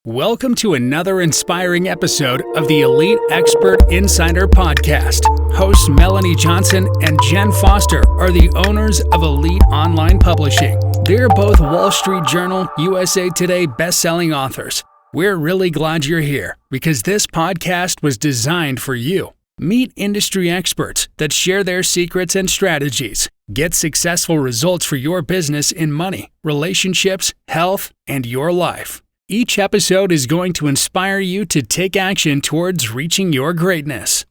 Welcome to another inspiring episode of the Elite Expert Insider Podcast. Hosts Melanie Johnson and Jenn Foster are the owners of Elite Online Publishing. They're both Wall Street Journal, USA Today best-selling authors. We're really glad you're here because this podcast was designed for you. Meet industry experts that share their secrets and strategies. Get successful results for your business in money, relationships, health, and your life. Each episode is going to inspire you to take action towards reaching your greatness.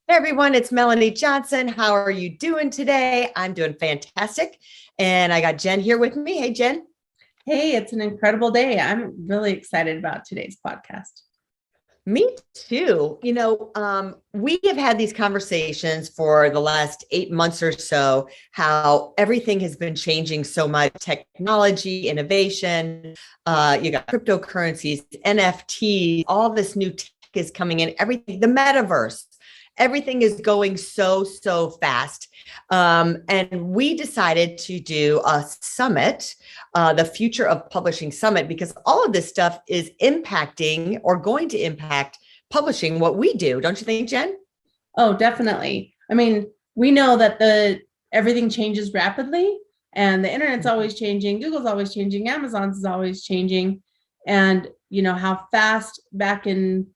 Hey everyone, it's Melanie Johnson. How are you doing today? I'm doing fantastic. And I got Jenn here with me. Hey, Jenn. Hey, it's an incredible day. I'm really excited about today's podcast. Me too. We have had these conversations for the last 8 months or so, how everything has been changing so much, technology, innovation, you got cryptocurrencies, NFTs, all this new tech is coming in, everything, the metaverse, everything is going so fast. And we decided to do a summit, the Future of Publishing Summit, because all of this stuff is impacting or going to impact publishing, what we do. Don't you think, Jenn? Oh, definitely. I mean, we know that everything changes rapidly and the internet's always changing. Google's always changing. Amazon's is always changing. And how fast back in,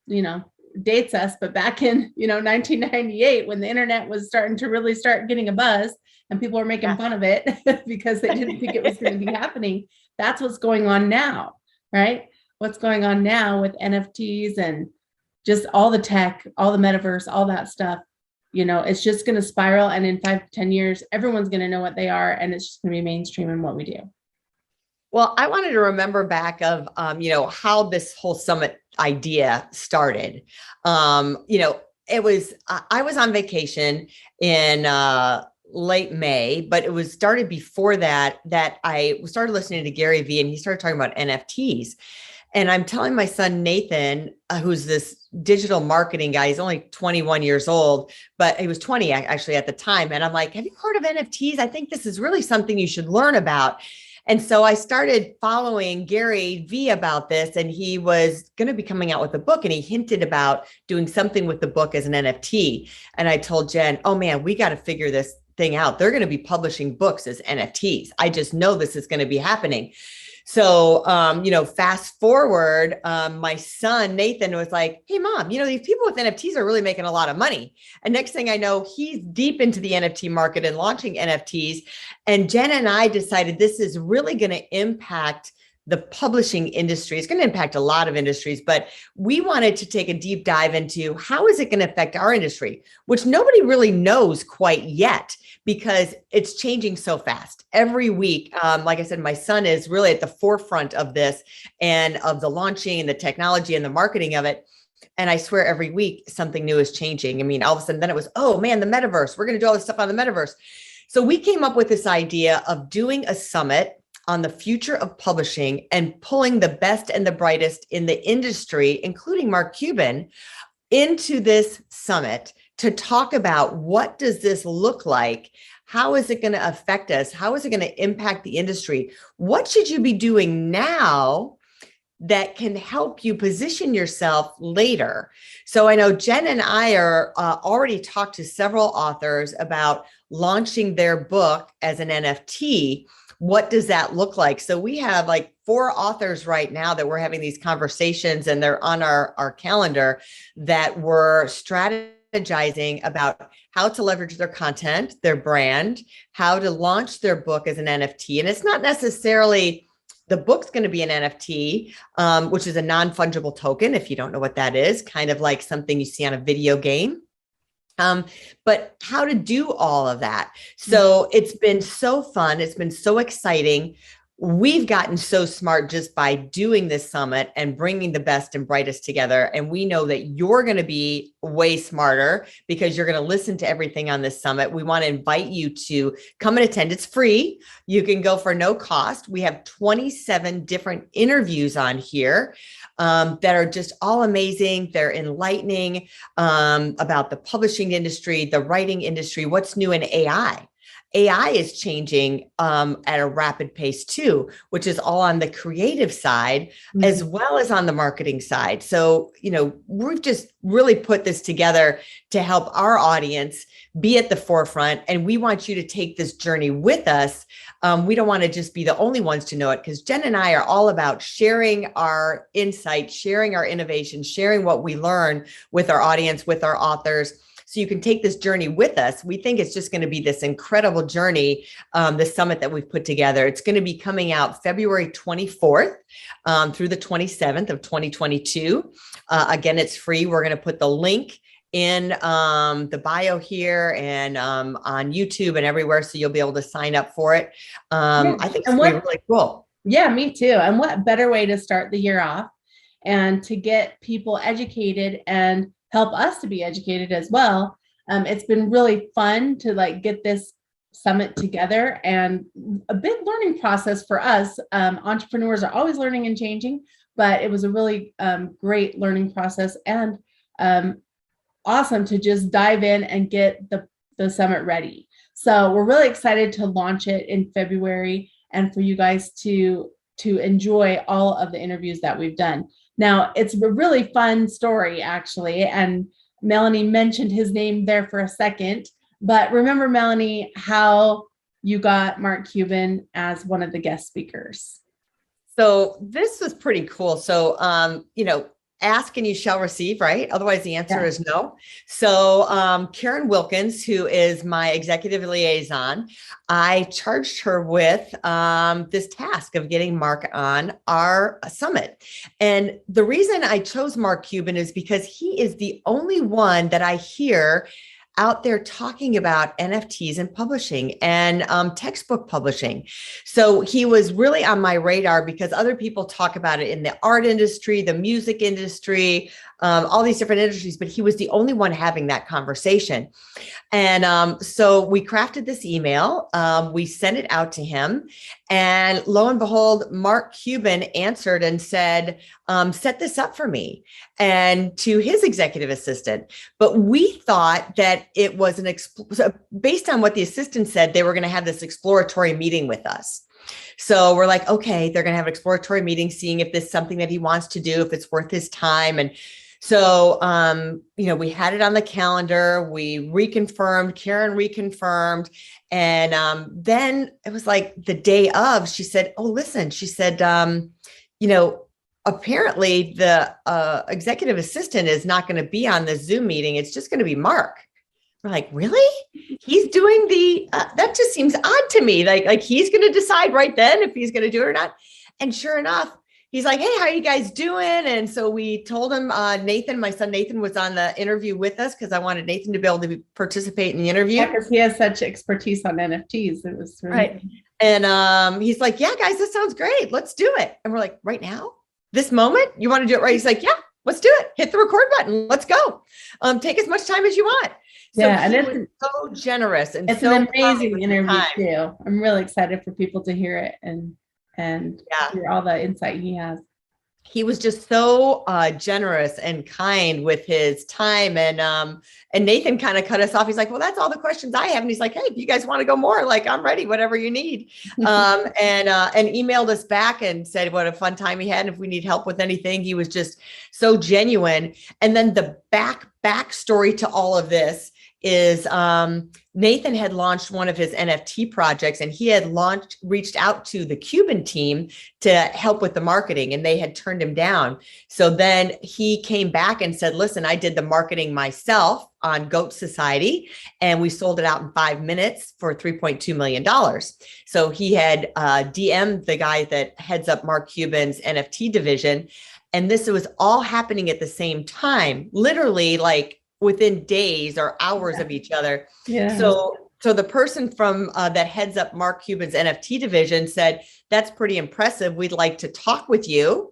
dates us, but back in 1998, when the internet was starting to really start getting a buzz and people were making fun of it because they didn't think it was going to be happening. That's what's going on now, right? What's going on now with NFTs and just all the tech, all the metaverse, all that stuff, it's just going to spiral. And in 5 to 10 years, everyone's going to know what they are. And it's just going to be mainstream in what we do. Well, I wanted to remember back of, how this whole summit idea started. I was on vacation in late May, but it was started before that I started listening to Gary Vee and he started talking about NFTs. And I'm telling my son, Nathan, who's this digital marketing guy, he's only 21 years old, but he was 20 actually at the time. And I'm like, have you heard of NFTs? I think this is really something you should learn about. And so I started following Gary Vee about this, and he was going to be coming out with a book, and he hinted about doing something with the book as an NFT. And I told Jenn, oh man, we got to figure this thing out. They're going to be publishing books as NFTs. I just know this is going to be happening. So, fast forward, my son, Nathan, was like, hey, Mom, these people with NFTs are really making a lot of money. And next thing I know, he's deep into the NFT market and launching NFTs. And Jenn and I decided this is really going to impact the publishing industry. It's going to impact a lot of industries, but we wanted to take a deep dive into how is it going to affect our industry, which nobody really knows quite yet because it's changing so fast. Every week, like I said, my son is really at the forefront of this and of the launching and the technology and the marketing of it. And I swear every week something new is changing. I mean, all of a sudden then it was, oh man, the metaverse, we're going to do all this stuff on the metaverse. So we came up with this idea of doing a summit on the future of publishing and pulling the best and the brightest in the industry, including Mark Cuban, into this summit to talk about what does this look like? How is it going to affect us? How is it going to impact the industry? What should you be doing now that can help you position yourself later? So I know Jenn and I are already talked to several authors about launching their book as an NFT. What does that look like? So we have like 4 authors right now that we're having these conversations, and they're on our calendar that we're strategizing about how to leverage their content, their brand, how to launch their book as an NFT. And it's not necessarily the book's going to be an NFT, which is a non-fungible token. If you don't know what that is, kind of like something you see on a video game. But how to do all of that. So it's been so fun. It's been so exciting. We've gotten so smart just by doing this summit and bringing the best and brightest together. And we know that you're going to be way smarter because you're going to listen to everything on this summit. We want to invite you to come and attend. It's free. You can go for no cost. We have 27 different interviews on here that are just all amazing. They're enlightening about the publishing industry, the writing industry, what's new in AI. AI is changing at a rapid pace too, which is all on the creative side as well as on the marketing side. So, we've just really put this together to help our audience be at the forefront. And we want you to take this journey with us. We don't want to just be the only ones to know it, because Jen and I are all about sharing our insights, sharing our innovation, sharing what we learn with our audience, with our authors. So you can take this journey with us. We think it's just going to be this incredible journey, the summit that we've put together. It's going to be coming out February 24th through the 27th of 2022. Again, it's free. We're going to put the link in the bio here and on YouTube and everywhere, so you'll be able to sign up for it. I think it's going to be really cool. Yeah, me too. And what better way to start the year off and to get people educated and help us to be educated as well. It's been really fun to get this summit together, and a big learning process for us. Entrepreneurs are always learning and changing, but it was a really great learning process, and awesome to just dive in and get the summit ready. So we're really excited to launch it in February and for you guys to enjoy all of the interviews that we've done. Now, it's a really fun story, actually, and Melanie mentioned his name there for a second, but remember, Melanie, how you got Mark Cuban as one of the guest speakers? So this was pretty cool. So, ask and you shall receive, right? Otherwise, the answer is no. So Karen Wilkins, who is my executive liaison, I charged her with this task of getting Mark on our summit. And the reason I chose Mark Cuban is because he is the only one that I hear out there talking about NFTs and publishing and textbook publishing. So he was really on my radar because other people talk about it in the art industry, the music industry, all these different industries, but he was the only one having that conversation. And so we crafted this email, we sent it out to him, and lo and behold, Mark Cuban answered and said, set this up for me, and to his executive assistant. But we thought that it was based on what the assistant said, they were going to have this exploratory meeting with us. So we're like, okay, they're going to have an exploratory meeting, seeing if this is something that he wants to do, if it's worth his time. And so, we had it on the calendar, we reconfirmed, Karen reconfirmed. And then it was like the day of, she said, oh, listen, she said, apparently the executive assistant is not going to be on the Zoom meeting. It's just going to be Mark. We're like, really? He's doing that just seems odd to me. Like he's going to decide right then if he's going to do it or not. And sure enough, he's like, hey, how are you guys doing? And so we told him, Nathan, my son Nathan, was on the interview with us because I wanted Nathan to be able to participate in the interview. Yeah, because he has such expertise on NFTs. It was really right. And he's like, yeah, guys, this sounds great. Let's do it. And we're like, right now? This moment? You want to do it right? He's like, yeah, let's do it. Hit the record button. Let's go. Take as much time as you want. So yeah, and it's so generous. And it's so an amazing interview too. I'm really excited for people to hear it and hear all the insight he has. He was just so generous and kind with his time. And Nathan kind of cut us off. He's like, well, that's all the questions I have. And he's like, hey, if you guys want to go more, like, I'm ready, whatever you need. And emailed us back and said what a fun time he had. And if we need help with anything, he was just so genuine. And then the backstory to all of this is Nathan had launched one of his NFT projects, and he had reached out to the Cuban team to help with the marketing, and they had turned him down. So then he came back and said, listen, I did the marketing myself on Goat Society, and we sold it out in 5 minutes for $3.2 million. So he had DM'd the guy that heads up Mark Cuban's NFT division. And this was all happening at the same time, literally like within days or hours of each other. Yeah. So the person from that heads up Mark Cuban's NFT division said, that's pretty impressive. We'd like to talk with you.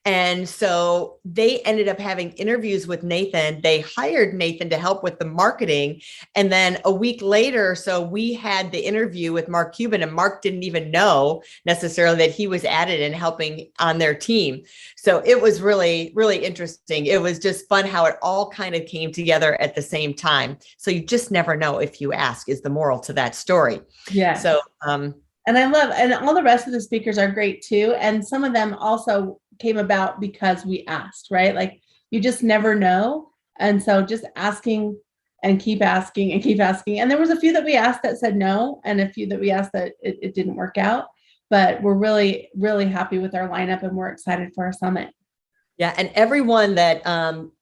And so they ended up having interviews with Nathan. They hired Nathan to help with the marketing. And then a week later, so we had the interview with Mark Cuban, and Mark didn't even know necessarily that he was added and helping on their team. So it was really, really interesting. It was just fun how it all kind of came together at the same time. So you just never know if you ask, is the moral to that story. Yeah. So, and I love, and all the rest of the speakers are great too. And some of them also came about because we asked, right? Like you just never know. And so just asking and keep asking and keep asking. And there was a few that we asked that said no, and a few that we asked that it didn't work out. But we're really, really happy with our lineup, and we're excited for our summit. Yeah. And everyone that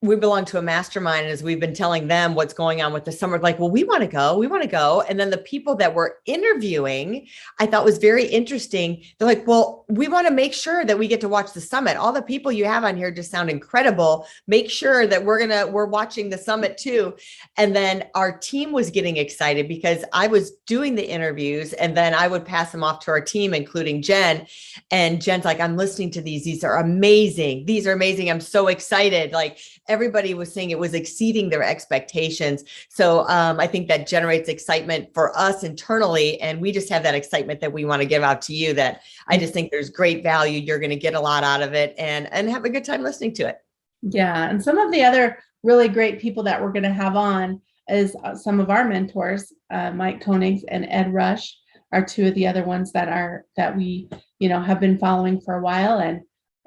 we belong to a mastermind, as we've been telling them what's going on with the summer, like, well, we want to go. We want to go. And then the people that we're interviewing, I thought was very interesting. They're like, well, we want to make sure that we get to watch the summit. All the people you have on here just sound incredible. Make sure that we're watching the summit too. And then our team was getting excited because I was doing the interviews, and then I would pass them off to our team, including Jen. And Jen's like, I'm listening to these. These are amazing. These are amazing. I'm so excited. Like everybody was saying it was exceeding their expectations. So I think that generates excitement for us internally. And we just have that excitement that we want to give out to you, that I just think there's great value. You're going to get a lot out of it and have a good time listening to it. Yeah. And some of the other really great people that we're going to have on is some of our mentors, Mike Koenigs and Ed Rush are two of the other ones that we, have been following for a while.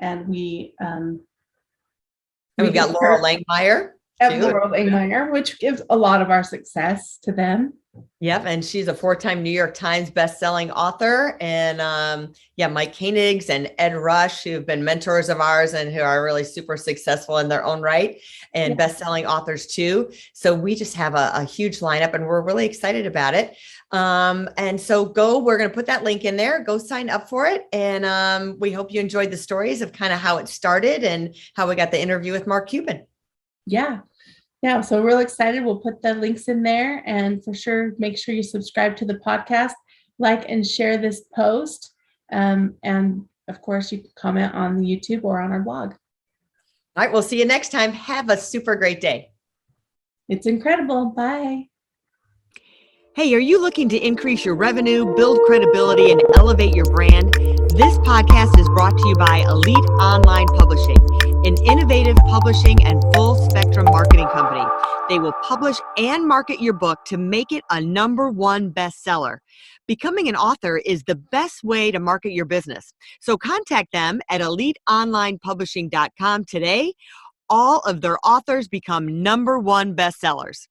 And we, and we've got Loral Langemeier. Loral Langemeier, which gives a lot of our success to them. Yep. And she's a 4-time New York Times bestselling author. And Mike Koenigs and Ed Rush, who have been mentors of ours and who are really super successful in their own right, and bestselling authors too. So we just have a huge lineup, and we're really excited about it. And so we're going to put that link in there, go sign up for it. And we hope you enjoyed the stories of kind of how it started and how we got the interview with Mark Cuban. Yeah. Yeah. So we're real excited. We'll put the links in there, and for sure, make sure you subscribe to the podcast, like and share this post. And of course, you can comment on the YouTube or on our blog. All right. We'll see you next time. Have a super great day. It's incredible. Bye. Hey, are you looking to increase your revenue, build credibility, and elevate your brand? This podcast is brought to you by Elite Online Publishing, an innovative publishing and full-spectrum marketing company. They will publish and market your book to make it a #1 bestseller. Becoming an author is the best way to market your business. So contact them at eliteonlinepublishing.com today. All of their authors become #1 bestsellers.